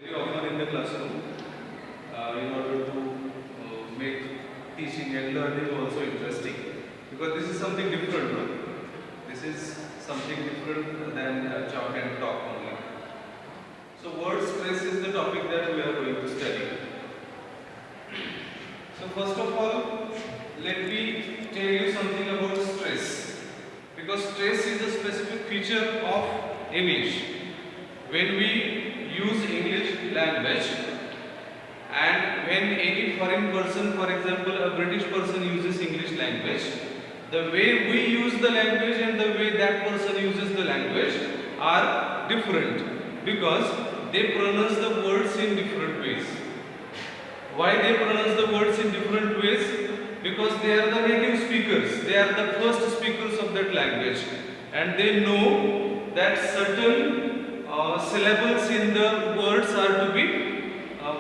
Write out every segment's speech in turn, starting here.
Very often in the classroom in order to make teaching and learning also interesting, because this is something different, no? This is something different than chalk and talk only. So word stress is the topic that we are going to study. So first of all, let me tell you something about stress, because stress is a specific feature of English. When we use English language, and when any foreign person, for example a British person, uses English language, the way we use the language and the way that person uses the language are different, because they pronounce the words in different ways. Why they pronounce the words in different ways? Because they are the native speakers, they are the first speakers of that language, and they know that certain syllables in the words are to be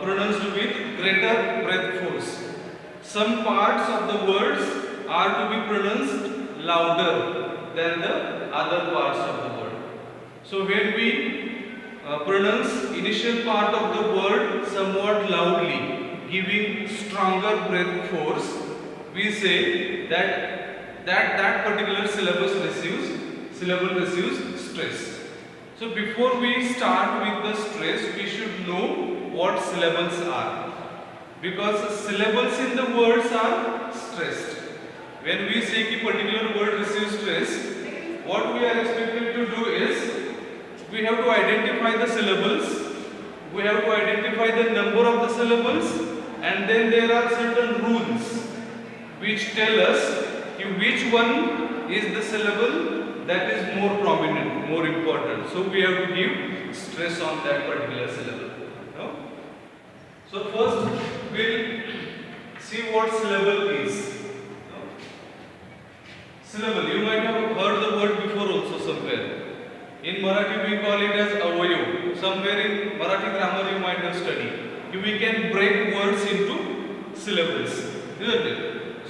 pronounced with greater breath force. Some parts of the words are to be pronounced louder than the other parts of the word. So when we pronounce initial part of the word somewhat loudly, giving stronger breath force, we say that particular syllable receives stress. So before we start with the stress, we should know what syllables are, because syllables in the words are stressed. When we say a particular word receives stress, what we are expected to do is, we have to identify the syllables, we have to identify the number of the syllables, and then there are certain rules which tell us which one is the syllable that is more prominent, more important. So we have to give stress on that particular syllable. No? So first we'll see what syllable is. No? Syllable, you might have heard the word before also somewhere. In Marathi we call it as avayav. Somewhere in Marathi grammar you might have studied. We can break words into syllables, isn't it?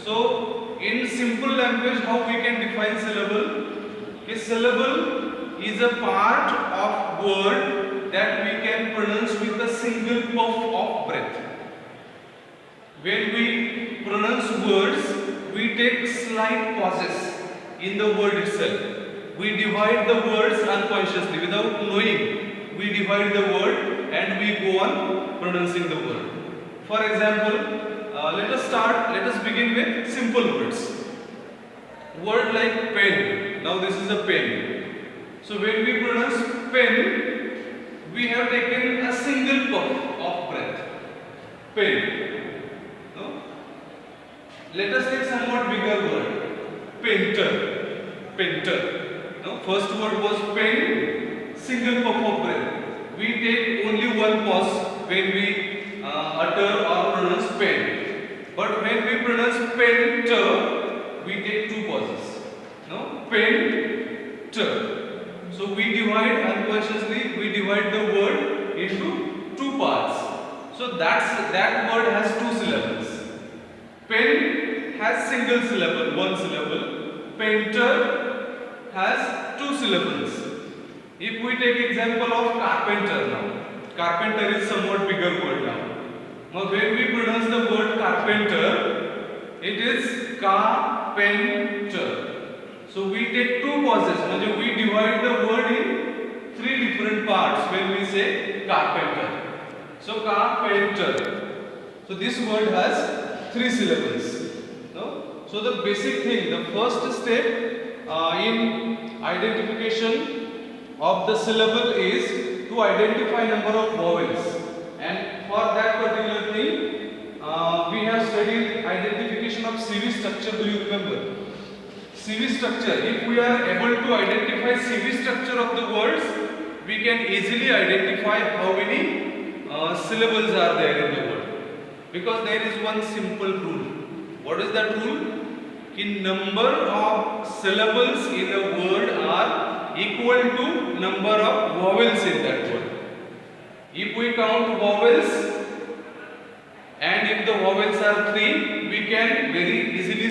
So in simple language, how we can define syllable? A syllable is a part of word that we can pronounce with a single puff of breath. When we pronounce words, we take slight pauses in the word itself. We divide the words unconsciously, without knowing. We divide the word and we go on pronouncing the word. For example, let us begin with simple words. Word like pen. Now this is a pen. So when we pronounce pen, we have taken a single puff of breath. Pen. No? Let us take somewhat bigger word. Painter. Painter. No? First word was pen, single puff of breath. We take only one pause when we utter or pronounce pen. But when we pronounce painter, we take two pauses. No? Painter. So we divide unconsciously, we divide the word into two parts. So that word has two syllables. Pen has single syllable, one syllable. Painter has two syllables. If we take example of carpenter now, carpenter is somewhat bigger word now. Now when we pronounce the word carpenter, it is carpenter. So we take two pauses, we divide the word in three different parts when we say carpenter. So carpenter. So this word has three syllables. No? So the basic thing, the first step in identification of the syllable is to identify number of vowels. And for that particular thing, we have studied identification of CV structure. Do you remember? CV structure. If we are able to identify CV structure of the words, we can easily identify how many syllables are there in the word. Because there is one simple rule. What is that rule? The number of syllables in a word are equal to number of vowels in that word. If we count vowels, and if the vowels are 3, we can very easily